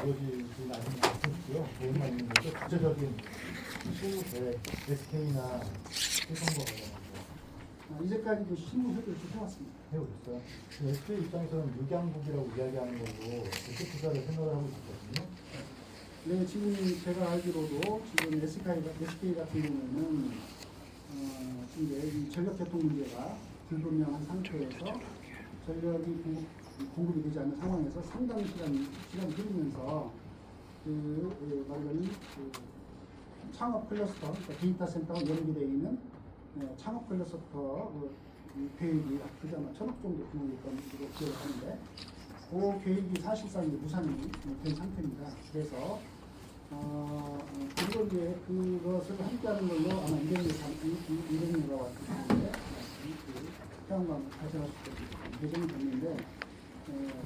이루어지지는 않고요. 개인만 있는 거죠. 구체적인 실무 계획, SK나 실선거 관련해서 이제까지도 실무 협의를 쭉 해왔습니다. 해오셨어요. SK 입장에서는 육양국이라고 이야기하는 걸로 대표 투자를 생각을 하고 있었거든요. 네, 지금 제가 알기로도 지금 SK 같은 경우에는 이제 이 전력 개통 문제가 불분명한 상태에서 전력이 공급이 되지 않는 상황에서 상당히 시간이 흐르면서 말하자면 창업 클러스터, 그러니까 데이터 센터와 연계되어 있는 창업 클러스터 계획이 그게 아마 1,000억 정도 규모일 것으로 기억을 하는데 그 계획이 사실상 이제 무산이 된 상태입니다. 그래서 그리고 이제 그것을 함께하는 걸로 아마 이ren유가 왔을 텐데 태양광 발전할 수 있게 예정이 됐는데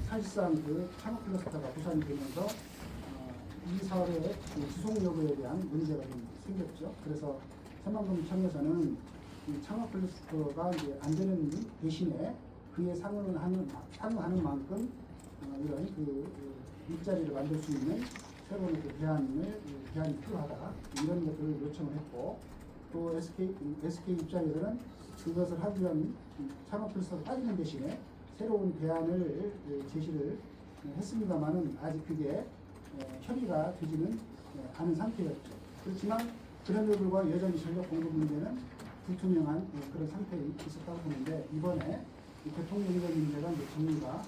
사실상 그 창업 클러스터가 부산이 되면서 이 사업의 지속 여부에 대한 문제가 좀 생겼죠. 그래서 새만금청에서는 이 창업 클러스터가 이제 안 되는 대신에 그에 상응하는 만큼 이런 일자리를 만들 수 있는 새로운 대안이 필요하다 이런 것들을 요청을 했고 또 SK 입장에서는 그것을 하기 위한 창업 클러스터가 빠지는 대신에 새로운 대안을 제시를 했습니다만은 아직 그게 협의가 되지는 않은 상태였죠. 그렇지만 그럼에도 불구하고 여전히 전력 공급 문제는 불투명한 그런 상태에 있었다고 보는데 이번에 대통령적 문제가 이제 정리가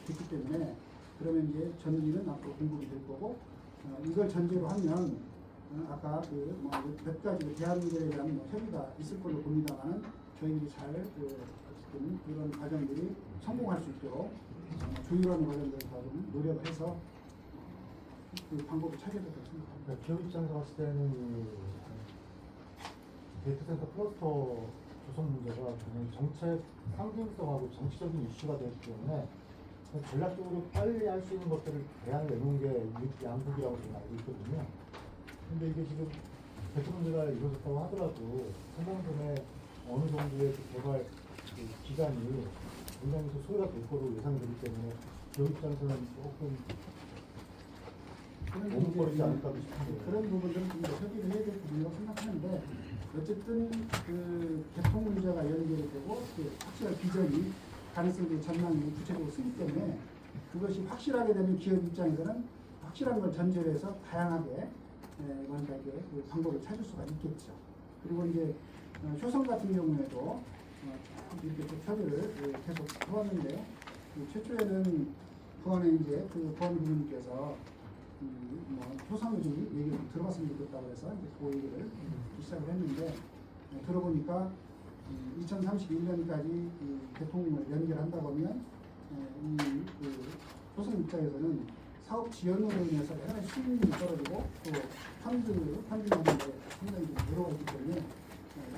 됐기 때문에 그러면 이제 전기는 앞으로 공급이 될 거고 이걸 전제로 하면 아까 몇 가지 대안들에 대한 협의가 있을 걸로 봅니다만은 저희들이 잘 어쨌든 이런 과정들이 성공할 수 있도록 조율하는 과정들을 좀 노력을 해서 그 방법을 찾아야 될 것 같습니다. 기업 입장에서 봤을 때는 데이터센터 클러스터 조성 문제가 굉장히 정책 상징성하고 정치적인 이슈가 되기 때문에 전략적으로 빨리 할 수 있는 것들을 대안을 내놓은 게 양국이라고 저는 알고 있거든요. 근데 이게 지금 대처 문제가 이루어졌다고 하더라도 상당분의 어느 정도의 개발 기간이 굉장히 소요가 될 거로 예상이 되기 때문에 기업 입장에서는 조금 너무 않을까 싶은데 그런 부분들은 좀 협의를 해야 될 부분이라고 생각하는데 어쨌든 그 개통 문제가 연결이 되고 확실한 비전이 가능성이 전망이 구체적으로 쓰기 때문에 그것이 확실하게 되면 기업 입장에서는 확실한 걸 전제로 해서 다양하게 뭔가 그 방법을 찾을 수가 있겠죠. 그리고 이제 효성 같은 경우에도 이렇게 협의를 계속 해왔는데 최초에는 부안에 이제 그 부안 부님께서 효성이 좀 얘기를 들어봤으면 좋겠다고 해서 이제 그 얘기를 시작을 했는데 들어보니까 2031년까지 개통을 연결한다고 하면 효성 입장에서는 사업 지연으로 인해서 여러 가지 수익률이 떨어지고 또 펀딩하는 데 상당히 좀 어려워가 있기 때문에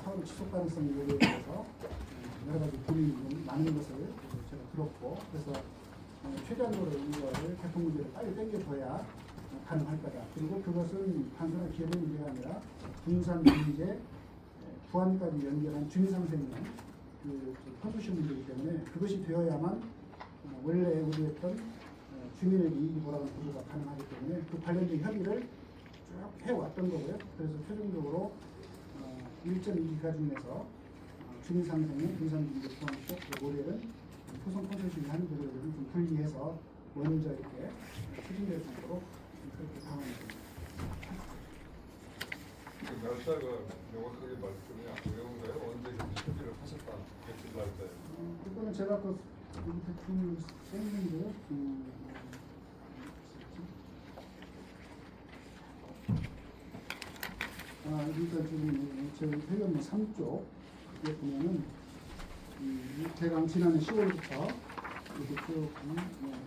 사업의 지속 가능성 요구에 대해서 여러 가지 고민이 많은 것을 제가 들었고 그래서 최대한으로 이거를 개통 문제를 빨리 당겨줘야 가능할 거다. 그리고 그것은 단순한 기업의 문제가 아니라 분산 문제, 부안까지 연결한 주민상생의 컨소시엄 문제이기 때문에 그것이 되어야만 원래 우려했던 주민에게 이익이 보라는 구조가 가능하기 때문에 그 관련된 협의를 쭉 해왔던 거고요. 그래서 최종적으로 1.2기가 중에서 주민상생의 분산문제 부안 쪽 모델은 효성 컨소시엄이 하는 부분을 좀 분리해서 먼저 이렇게 추진될 수 있도록 그렇게 방안입니다. 날짜가 명확하게 말씀이 어려운가요? 언제 협의를 하셨다? 며칠 날짜에? 그거는 제가 그 대충 썼는데요. 그러니까 지금 저희 회원님 3쪽에 보면은 대강 지난해 10월부터 이렇게 쭉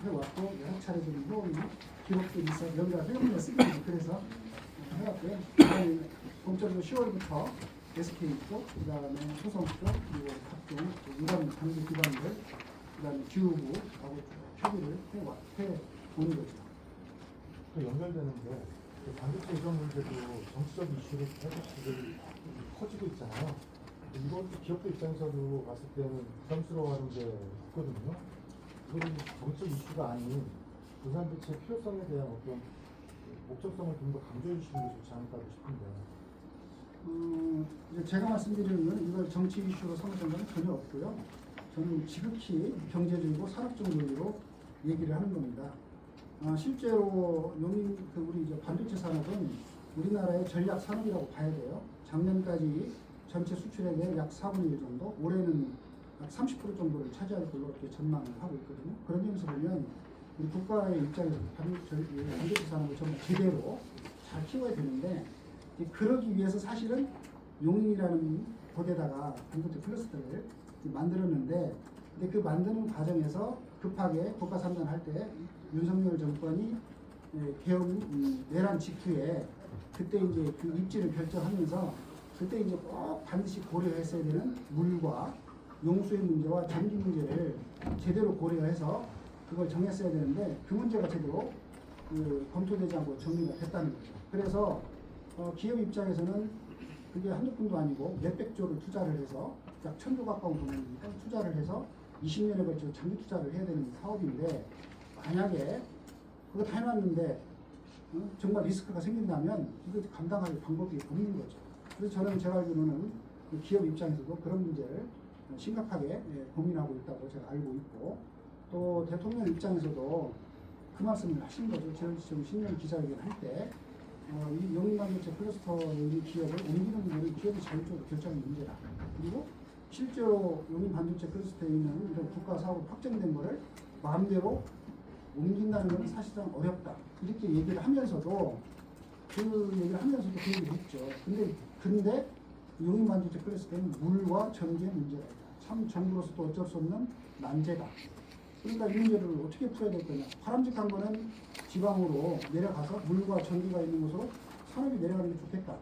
해왔고 여러 차례 좀 회원님 기록들이 있어 여기가 회원님이 쓰거든요. 그래서 해왔고요. 본격적으로 10월부터 SK 쪽, 그 다음에 효성 쪽, 그리고 각종 유관 단지 기관들, 그 다음에 기후부하고 협의를 해보는 거죠. 또 연결되는 게 반도체 이전 문제도 정치적 이슈로 계속 지금 커지고 있잖아요. 이것도 기업들 입장에서도 봤을 때는 부담스러워하는 게 있거든요. 이거는 정치적 이슈가 아닌 분산 배치의 필요성에 대한 어떤 목적성을 좀 더 강조해 주시는 게 좋지 않을까 싶은데. 이제 제가 말씀드리는 건 이걸 정치 이슈로 삼을 생각은 전혀 없고요. 저는 지극히 경제적이고 산업적 논리로 얘기를 하는 겁니다. 실제로 우리 이제 반도체 산업은 우리나라의 전략 산업이라고 봐야 돼요. 작년까지 전체 수출액의 약 4분의 1 정도, 올해는 약 30% 정도를 차지할 걸로 이렇게 전망을 하고 있거든요. 그런 점에서 보면 우리 국가의 입장에서 반도체 산업을 정말 제대로 잘 키워야 되는데, 그러기 위해서 사실은 용인이라는 곳에다가 반도체 클러스터를 만들었는데, 근데 그 만드는 과정에서 급하게 국가 삼단할 때 윤석열 정권이 개헌 내란 직후에 그때 이제 그 입지를 결정하면서 그때 이제 꼭 반드시 고려했어야 되는 물과 용수의 문제와 전기 문제를 제대로 고려해서 그걸 정했어야 되는데, 그 문제가 제대로 검토되지 않고 정리가 됐다는 거죠. 그래서 기업 입장에서는 그게 한두 푼도 아니고 몇백조를 투자를 해서 약 1,000조 가까운 돈을 투자를 해서 20년에 걸쳐 장기 투자를 해야 되는 사업인데, 만약에 그거 다 해놨는데 정말 리스크가 생긴다면 이거 감당할 방법이 없는 거죠. 그래서 저는 제가 알기로는 기업 입장에서도 그런 문제를 심각하게 고민하고 있다고 제가 알고 있고, 또 대통령 입장에서도 그 말씀을 하신 거죠. 제가 지금 신년 기자회견 할 때 이 용인반도체 클러스터의 기업을 옮기는 문제는 기업이 자율적으로 결정하는 문제다. 그리고 실제로 용인반도체 클러스터에 있는 이런 국가 사업으로 확정된 거를 마음대로 옮긴다는 것은 사실상 어렵다. 이렇게 얘기를 하면서도 그 얘기를 묻죠. 근데 용인반도체 클러스터는 물과 전기의 문제가 있다. 참 정부로서도 어쩔 수 없는 난제다. 그러니까 이 문제를 어떻게 풀어야 될 거냐. 바람직한 거는 지방으로 내려가서 물과 전기가 있는 곳으로 산업이 내려가는 게 좋겠다.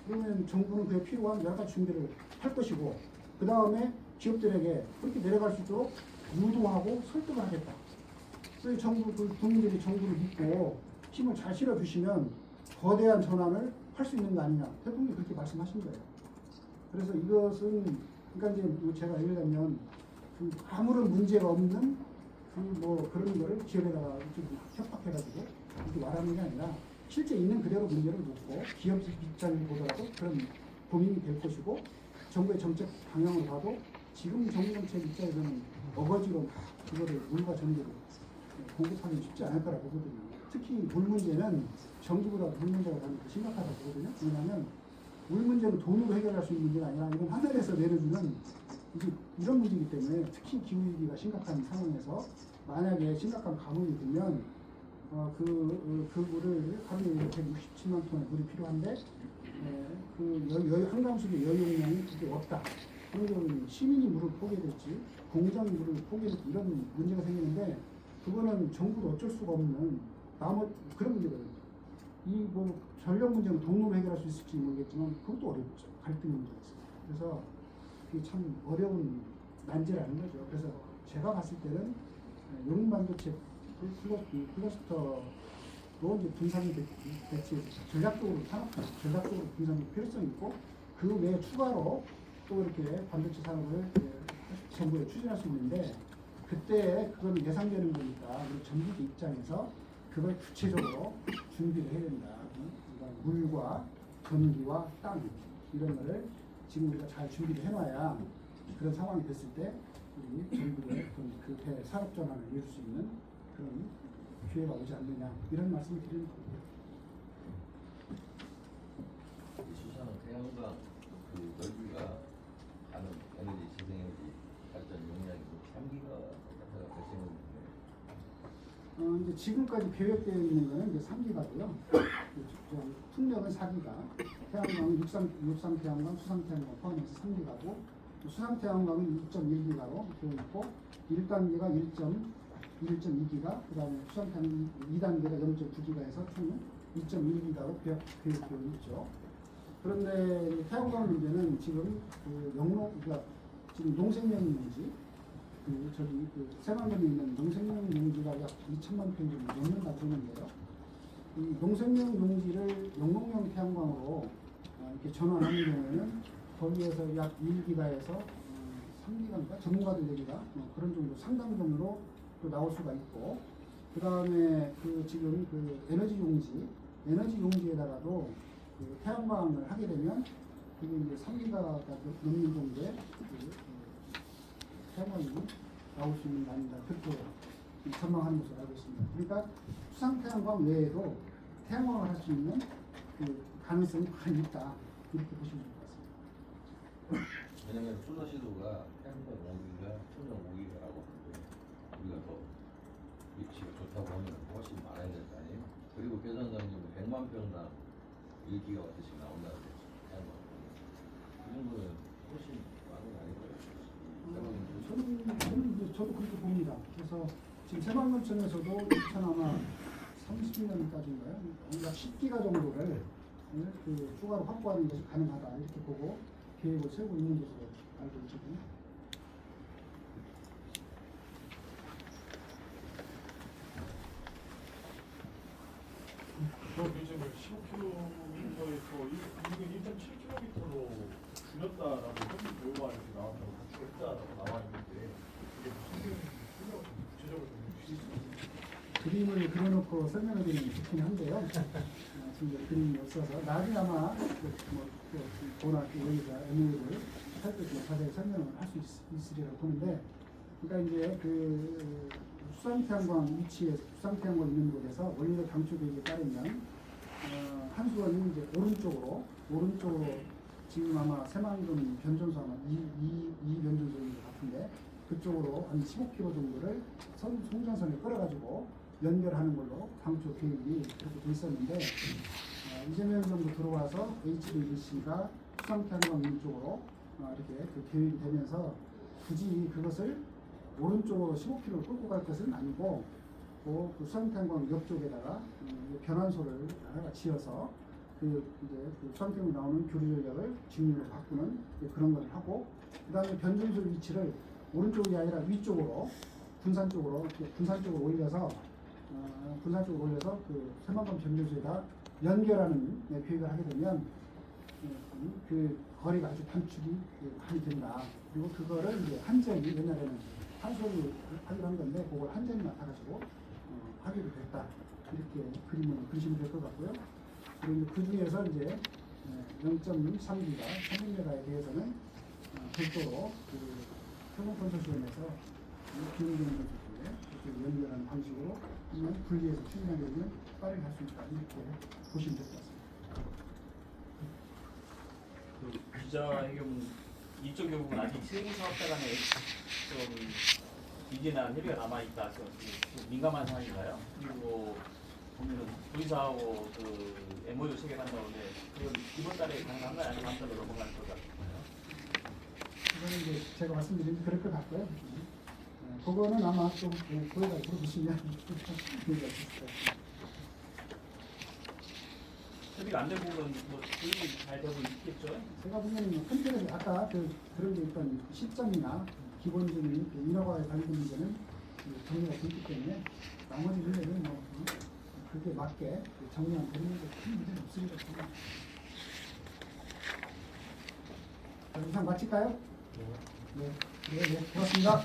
그러면 정부는 그에 필요한 여러 가지 준비를 할 것이고, 그 다음에 기업들에게 그렇게 내려갈 수 있도록 유도하고 설득을 하겠다. 그래서 국민들이 정부를 믿고 힘을 잘 실어주시면 거대한 전환을 할 수 있는 거 아니냐. 대통령이 그렇게 말씀하신 거예요. 그래서 이것은, 그러니까 이제 제가 예를 들면 아무런 문제가 없는 그런 거를 기업에다가 좀 협박해가지고 이렇게 말하는 게 아니라 실제 있는 그대로 문제를 묻고 기업 입장을 보더라도 그런 고민이 될 것이고, 정부의 정책 방향을 봐도 지금 정부 정책 입장에서는 어거지로 막 그거를 물과 전기를 공급하기 쉽지 않을 거라고 보거든요. 특히 물 문제는 전기보다 물 문제가 더 심각하다고 보거든요. 왜냐하면 물 문제는 돈으로 해결할 수 있는 문제가 아니라 이건 하늘에서 내려주는 이런 문제이기 때문에, 특히 기후위기가 심각한 상황에서 만약에 심각한 가뭄이 들면 그 물을 하루에 167만 톤의 물이 필요한데 한강수의 여유용량이 그게 없다. 그런 경우는 시민이 물을 포기될지 공장이 물을 포기될지 이런 문제가 생기는데, 그거는 정부도 어쩔 수가 없는 그런 문제거든요. 이 전력 문제는 돈으로 해결할 수 있을지 모르겠지만 그것도 어렵죠. 갈등 문제가 있어요. 그래서 이게 참 어려운 난제라는 거죠. 그래서 제가 봤을 때는 용인반도체 클러스터로 이제 분산이 배치해서 전략적으로 분산이 필요성이 있고, 그 외에 추가로 또 이렇게 반도체 산업을 정부에 추진할 수 있는데, 그때 그건 예상되는 거니까 우리 전기계 입장에서 그걸 구체적으로 준비를 해야 된다. 그러니까 물과 전기와 땅 이런 거를 지금 우리가 잘 준비를 해놔야 그런 상황이 됐을 때 우리 정부의 그 산업 전환을 이룰 수 있는 그런 기회가 오지 않느냐, 이런 말씀을 드리는 겁니다. 수산은 태양광 그 넓이가 가는 에너지 재생에너지 발전 용량이 3기가가 발생했는데, 이제 지금까지 계획되어 있는 거는 이제 3기가고요. 풍력은 4기가, 태양광은 육상 태양광, 수상 태양광 포함해서 3기가고, 수상 태양광은 2.1기가로 되어 있고, 1단계가 1.2기가, 그 다음에 수상 태양광 2단계가 0.9기가에서 총 2.1기가로 계획되어 있죠. 그런데 태양광 문제는 지금 그러니까 지금 농생명 용지, 새만금에 있는 농생명 용지가 약 2천만 평 정도 넘는다 그러는데요. 이 농생명 용지를 영농용 태양광으로 이렇게 전환하는 경우에는 거기에서 약 1기가에서 3기가인가 전문가들 얘기가 그런 정도 상당 정도로 또 나올 수가 있고, 그다음에 그 지금 그 에너지 용지에다가도 그 태양광을 하게 되면 그게 이제 3기가가 넘는 정도의 태양광이 나올 수 있는 게 아닌가 그렇게 전망하는 것으로 알고 있습니다. 그러니까 수상 태양광 외에도 태양광을 할 수 있는 그 가능성이 많이 있다 이렇게 보시면 될 것 같습니다. 왜냐면 소서시도가 태양광 5기가, 풍력 5기가라고 하는데 우리가 더 위치가 좋다고 하면 훨씬 많아야 될 거 아니에요? 그리고 계산장님 100만 평당 1기가와트씩 나온다는데 태양광 그 정도는 훨씬 많은 거 아닌가요? 저도 그렇게 봅니다. 그래서 지금 새만금천에서도 2030년까지인가요? 약 10기가 정도를 그 추가로 확보하는 것이 가능하다 이렇게 보고 계획을 세우고 있는 것으로 알고 있거든요. 저 기준을 15km에서 이건 1.7km로 줄였다라고 현지 교육안에서 나왔다고 다 줄였다라고 나와 있는데 이게 무슨 내용인지 구체적으로 좀 주시죠. 그림을 그려놓고 설명을 드리면 좋긴 한데요. 지금 이제 그림이 없어서 나중에 아마 보나 여기가 MOU를 할때 자세히 설명을 할 수 있으리라고 보는데, 그러니까 이제 그 수상태양광 위치에 수상태양광 있는 곳에서 원래 강추 계획에 따르면 한수원이 이제 오른쪽으로 지금 아마 새만금 변전소 아마 이 변전소인 것 같은데 그쪽으로 한 15km 정도를 송전선에 끌어가지고 연결하는 걸로 강추 계획이 그렇게 돼 있었는데 이재명 정부 들어와서 HVDC가 수상태양광 위쪽으로 이렇게 그 계획이 되면서 굳이 그것을 오른쪽으로 15km를 끌고 갈 것은 아니고 그 수상태양광 옆쪽에다가 변환소를 하나 지어서 그 이제 그 수상태양광 나오는 교류 전력을 직류로 바꾸는 그런 걸 하고, 그다음에 변전소 위치를 오른쪽이 아니라 위쪽으로 군산 쪽으로 올려서 그 새만금 변전소에다 연결하는 계획을 하게 되면 그 거리가 아주 단축이 많이 된다. 그리고 그거를 이제 한전이 옛날에는 한소를 하기로 한 건데 그걸 한전이 맡아가지고 하기로 됐다. 이렇게 그림을 그리시면 될 것 같고요. 그리고 그 중에서 이제 0.3기가 300메가에 대해서는 별도로 그 평범건설시험에서 비용경제소에 이렇게 연결하는 방식으로 분리해서 추진하게 되면 빠르게 할 수 있다. 이렇게 보시면 될 것 같습니다. 그 기자회견 이쪽 경우는 아직 세무사업자 간에 좀 이진한 협의가 남아있다. 좀 민감한 상황인가요? 그리고 보면은 우리사하고 그 MOU 체결한다는데 그건 이번 달에 가능한가요? 아니면 다음 달로 넘어갈 것 같나요? 이거는 이제 제가 말씀드린 그럴 것 같고요. 그거는 아마 좀 거기다 물어보시면 얘기할 수 있을 것 같아요. 협의가 안 된 부분은 뭐 조율이 잘 되고 있겠죠? 제가 보기에는 큰 아까 그런 게 있던 시점이나 기본적인 그 인허가에 관련된 문제는 정리가 되어 있기 때문에 나머지 문제는 뭐 그게 맞게 정리하면 되는 게 큰 문제는 없으리라고 생각합니다. 이상 마칠까요? 네, 고맙습니다.